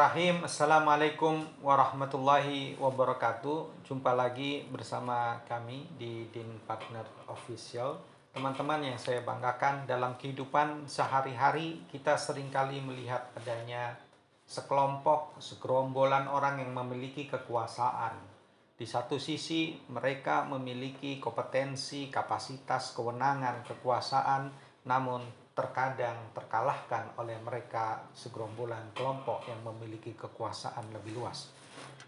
Bismillahirrahmanirrahim. Assalamualaikum warahmatullahi wabarakatuh. Jumpa lagi bersama kami di Din Partner Official. Teman-teman yang saya banggakan, dalam kehidupan sehari-hari kita seringkali melihat adanya segerombolan orang yang memiliki kekuasaan. Di satu sisi mereka memiliki kompetensi, kapasitas, kewenangan, kekuasaan, namun terkadang terkalahkan oleh mereka segerombolan kelompok yang memiliki kekuasaan lebih luas.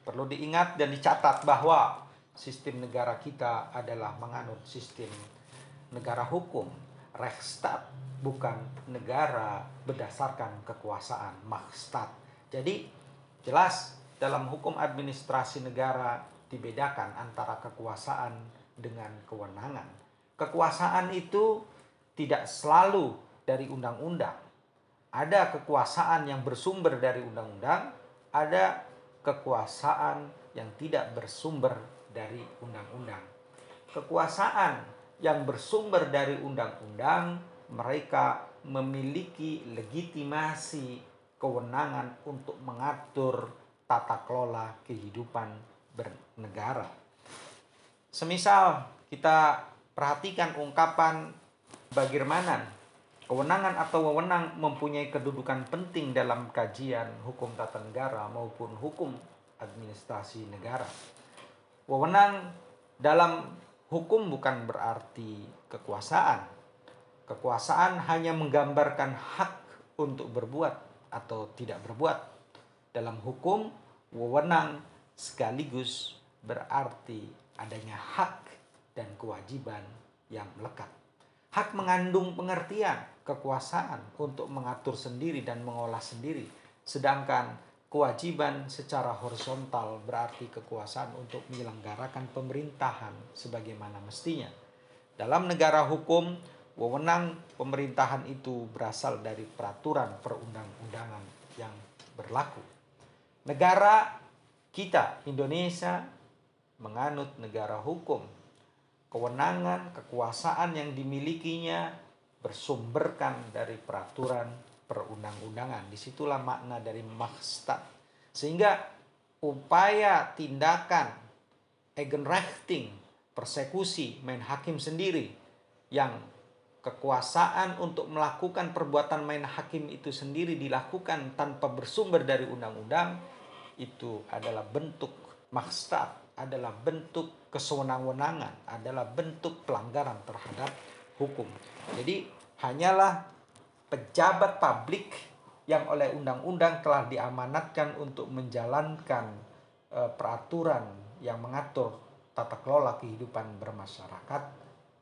Perlu diingat dan dicatat bahwa sistem negara kita adalah menganut sistem negara hukum, Rechtsstaat, bukan negara berdasarkan kekuasaan, Machtsstaat. Jadi jelas dalam hukum administrasi negara dibedakan antara kekuasaan dengan kewenangan. Kekuasaan itu tidak selalu dari undang-undang. Ada kekuasaan yang bersumber dari undang-undang, ada kekuasaan yang tidak bersumber dari undang-undang. Kekuasaan yang bersumber dari undang-undang, mereka memiliki legitimasi kewenangan untuk mengatur tata kelola kehidupan bernegara. Semisal kita perhatikan ungkapan bagaimana kewenangan atau wewenang mempunyai kedudukan penting dalam kajian hukum tata negara maupun hukum administrasi negara. Wewenang dalam hukum bukan berarti kekuasaan. Kekuasaan hanya menggambarkan hak untuk berbuat atau tidak berbuat. Dalam hukum, wewenang sekaligus berarti adanya hak dan kewajiban yang melekat. Hak mengandung pengertian kekuasaan untuk mengatur sendiri dan mengolah sendiri. Sedangkan kewajiban secara horizontal berarti kekuasaan untuk menyelenggarakan pemerintahan sebagaimana mestinya. Dalam negara hukum, wewenang pemerintahan itu berasal dari peraturan perundang-undangan yang berlaku. Negara kita, Indonesia, menganut negara hukum. Kewenangan, kekuasaan yang dimilikinya bersumberkan dari peraturan perundang-undangan. Disitulah makna dari Machtsstaat. Sehingga upaya tindakan Eigenrechting, persekusi main hakim sendiri, yang kekuasaan untuk melakukan perbuatan main hakim itu sendiri dilakukan tanpa bersumber dari undang-undang, itu adalah bentuk Machtsstaat, adalah bentuk kesewenang-wenangan, adalah bentuk pelanggaran terhadap hukum. Jadi hanyalah pejabat publik yang oleh undang-undang telah diamanatkan untuk menjalankan peraturan yang mengatur tata kelola kehidupan bermasyarakat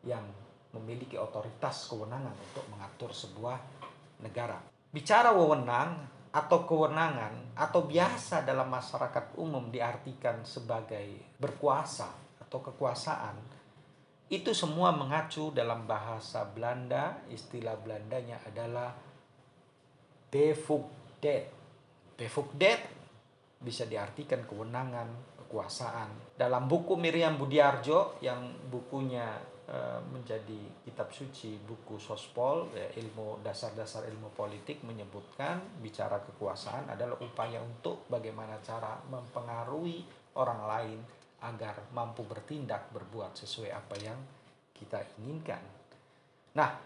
yang memiliki otoritas kewenangan untuk mengatur sebuah negara. Bicara wewenang atau kewenangan atau biasa dalam masyarakat umum diartikan sebagai berkuasa atau kekuasaan, itu semua mengacu dalam bahasa Belanda. Istilah Belandanya adalah bevoegdheid. Bevoegdheid bisa diartikan kewenangan, kekuasaan. Dalam buku Miriam Budiarjo yang bukunya menjadi kitab suci, buku Sospol, ilmu dasar-dasar ilmu politik, menyebutkan bicara kekuasaan adalah upaya untuk bagaimana cara mempengaruhi orang lain agar mampu bertindak, berbuat sesuai apa yang kita inginkan. Nah,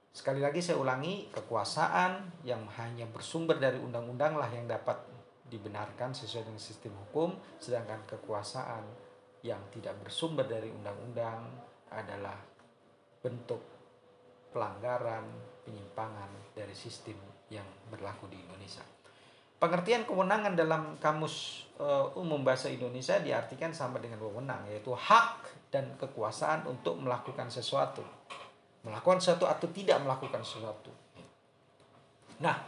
sekali lagi saya ulangi, kekuasaan yang hanya bersumber dari undang-undang lah yang dapat dibenarkan sesuai dengan sistem hukum, sedangkan kekuasaan yang tidak bersumber dari undang-undang adalah bentuk pelanggaran, penyimpangan dari sistem yang berlaku di Indonesia. Pengertian kewenangan dalam Kamus Umum Bahasa Indonesia diartikan sama dengan wewenang, yaitu hak dan kekuasaan untuk melakukan sesuatu. Melakukan sesuatu atau tidak melakukan sesuatu. Nah,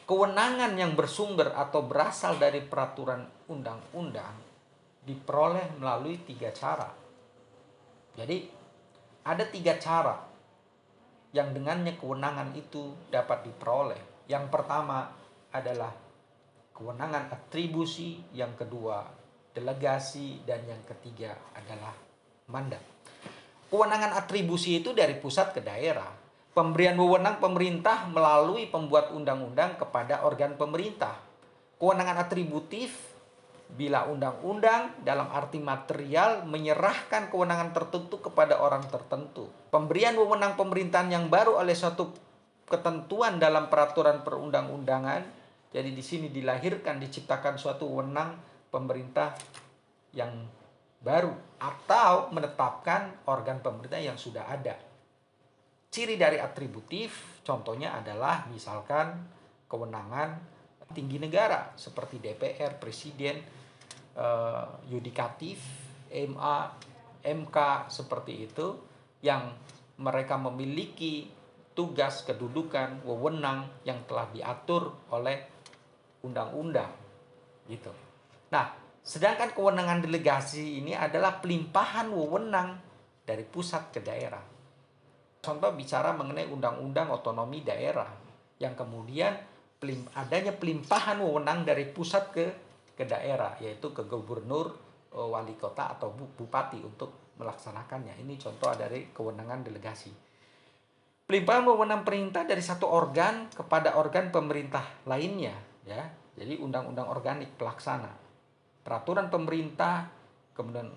kewenangan yang bersumber atau berasal dari peraturan undang-undang diperoleh melalui 3 cara. Jadi ada 3 cara yang dengannya kewenangan itu dapat diperoleh. Yang pertama adalah kewenangan atribusi, yang kedua delegasi, dan yang ketiga adalah mandat. Kewenangan atribusi itu dari pusat ke daerah. Pemberian wewenang pemerintah melalui pembuat undang-undang kepada organ pemerintah. Kewenangan atributif bila undang-undang dalam arti material menyerahkan kewenangan tertentu kepada orang tertentu. Pemberian wewenang pemerintahan yang baru oleh suatu ketentuan dalam peraturan perundang-undangan. Jadi di sini dilahirkan, diciptakan suatu wewenang pemerintah yang baru atau menetapkan organ pemerintah yang sudah ada. Ciri dari atributif contohnya adalah misalkan kewenangan tinggi negara seperti DPR, Presiden, yudikatif, MA, MK seperti itu, yang mereka memiliki tugas, kedudukan, wewenang yang telah diatur oleh undang-undang gitu. Nah, sedangkan kewenangan delegasi ini adalah pelimpahan wewenang dari pusat ke daerah. Contoh bicara mengenai undang-undang otonomi daerah yang kemudian adanya pelimpahan wewenang dari pusat ke daerah, yaitu ke gubernur, wali kota atau bupati untuk melaksanakannya. Ini contoh dari kewenangan delegasi. Pelimpahan wewenang perintah dari satu organ kepada organ pemerintah lainnya, ya. Jadi undang-undang organik pelaksana, peraturan pemerintah, kemudian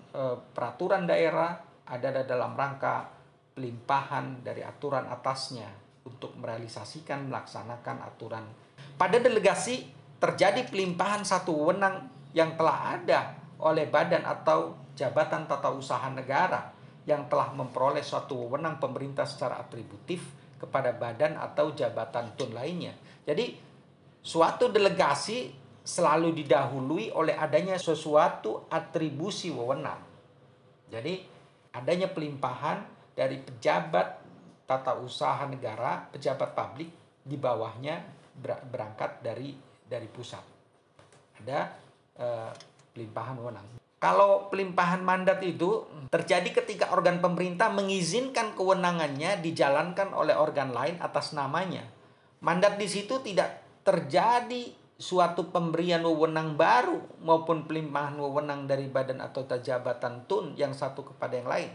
peraturan daerah ada dalam rangka pelimpahan dari aturan atasnya untuk merealisasikan, melaksanakan aturan. Pada delegasi terjadi pelimpahan satu wewenang yang telah ada oleh badan atau jabatan tata usaha negara yang telah memperoleh suatu wewenang pemerintah secara atributif kepada badan atau jabatan tun lainnya. Jadi suatu delegasi selalu didahului oleh adanya sesuatu atribusi wewenang. Jadi adanya pelimpahan dari pejabat tata usaha negara, pejabat publik di bawahnya berangkat dari pusat. Ada pelimpahan wewenang. Kalau pelimpahan mandat itu terjadi ketika organ pemerintah mengizinkan kewenangannya dijalankan oleh organ lain atas namanya. Mandat di situ tidak terjadi suatu pemberian wewenang baru maupun pelimpahan wewenang dari badan atau jabatan tun yang satu kepada yang lain.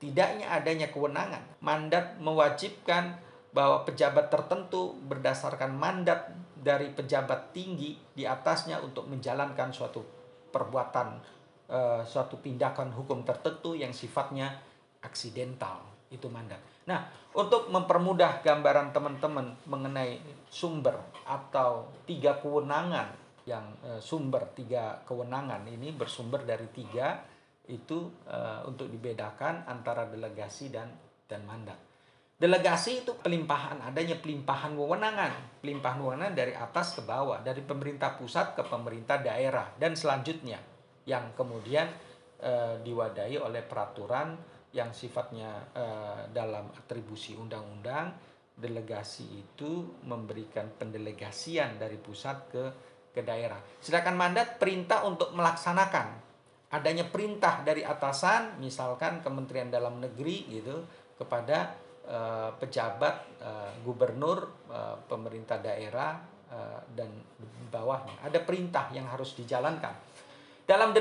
Tidaknya adanya kewenangan. Mandat mewajibkan bahwa pejabat tertentu berdasarkan mandat dari pejabat tinggi di atasnya untuk menjalankan suatu perbuatan, suatu tindakan hukum tertentu yang sifatnya aksidental. Itu mandat. Nah, untuk mempermudah gambaran teman-teman mengenai sumber atau tiga kewenangan yang sumber tiga kewenangan ini bersumber dari tiga itu untuk dibedakan antara delegasi dan mandat. Delegasi itu pelimpahan, adanya pelimpahan wewenang dari atas ke bawah, dari pemerintah pusat ke pemerintah daerah dan selanjutnya, yang kemudian diwadahi oleh peraturan yang sifatnya dalam atribusi undang-undang. Delegasi itu memberikan pendelegasian dari pusat ke daerah. Sedangkan mandat perintah untuk melaksanakan. Adanya perintah dari atasan, misalkan Kementerian Dalam Negeri gitu, kepada pejabat, gubernur, pemerintah daerah, dan bawahnya. Ada perintah yang harus dijalankan. Dalam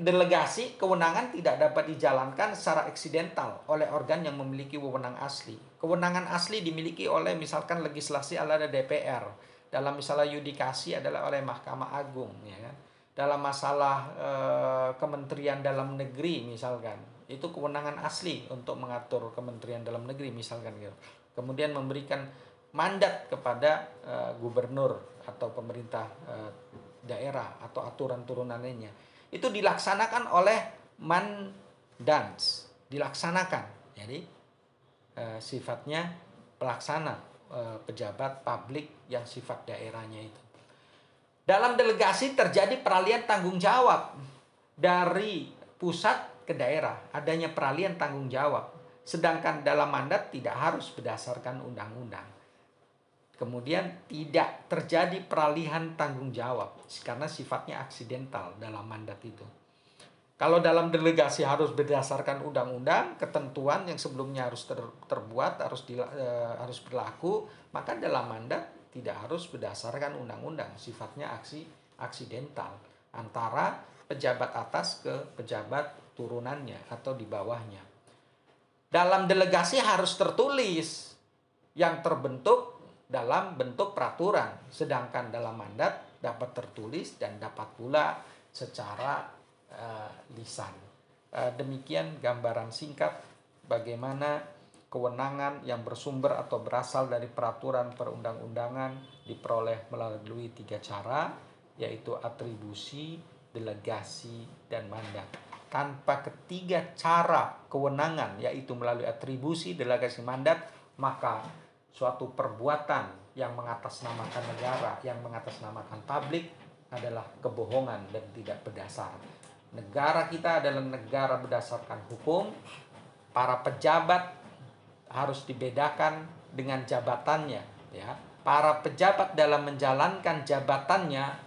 delegasi, kewenangan tidak dapat dijalankan secara eksidental oleh organ yang memiliki wewenang asli. Kewenangan asli dimiliki oleh misalkan legislasi adalah DPR. Dalam misalnya yudikasi adalah oleh Mahkamah Agung, ya kan? Dalam masalah Kementerian Dalam Negeri misalkan, itu kewenangan asli untuk mengatur Kementerian Dalam Negeri misalkan gitu. Kemudian memberikan mandat kepada gubernur atau pemerintah daerah atau aturan turunan lainnya. Itu dilaksanakan oleh mandans, dilaksanakan. Jadi sifatnya pelaksana, pejabat publik yang sifat daerahnya itu. Dalam delegasi terjadi peralihan tanggung jawab dari pusat ke daerah, adanya peralihan tanggung jawab. Sedangkan dalam mandat tidak harus berdasarkan undang-undang. Kemudian tidak terjadi peralihan tanggung jawab karena sifatnya aksidental dalam mandat itu. Kalau dalam delegasi harus berdasarkan undang-undang, ketentuan yang sebelumnya harus terbuat, harus berlaku, maka dalam mandat tidak harus berdasarkan undang-undang, sifatnya aksidental antara pejabat atas ke pejabat turunannya atau di bawahnya. Dalam delegasi harus tertulis yang terbentuk dalam bentuk peraturan, sedangkan dalam mandat dapat tertulis dan dapat pula secara lisan. Demikian gambaran singkat bagaimana kewenangan yang bersumber atau berasal dari peraturan perundang-undangan diperoleh melalui 3 cara, yaitu atribusi, delegasi, dan mandat. Tanpa ketiga cara kewenangan, yaitu melalui atribusi, delegasi, mandat, maka suatu perbuatan yang mengatasnamakan negara, yang mengatasnamakan publik adalah kebohongan dan tidak berdasar. Negara kita adalah negara berdasarkan hukum. Para pejabat harus dibedakan dengan jabatannya, ya. Para pejabat dalam menjalankan jabatannya,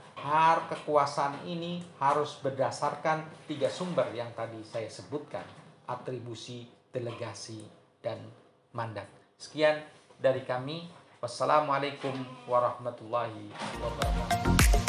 kekuasaan ini harus berdasarkan 3 sumber yang tadi saya sebutkan: atribusi, delegasi, dan mandat. Sekian dari kami. Wassalamualaikum warahmatullahi wabarakatuh.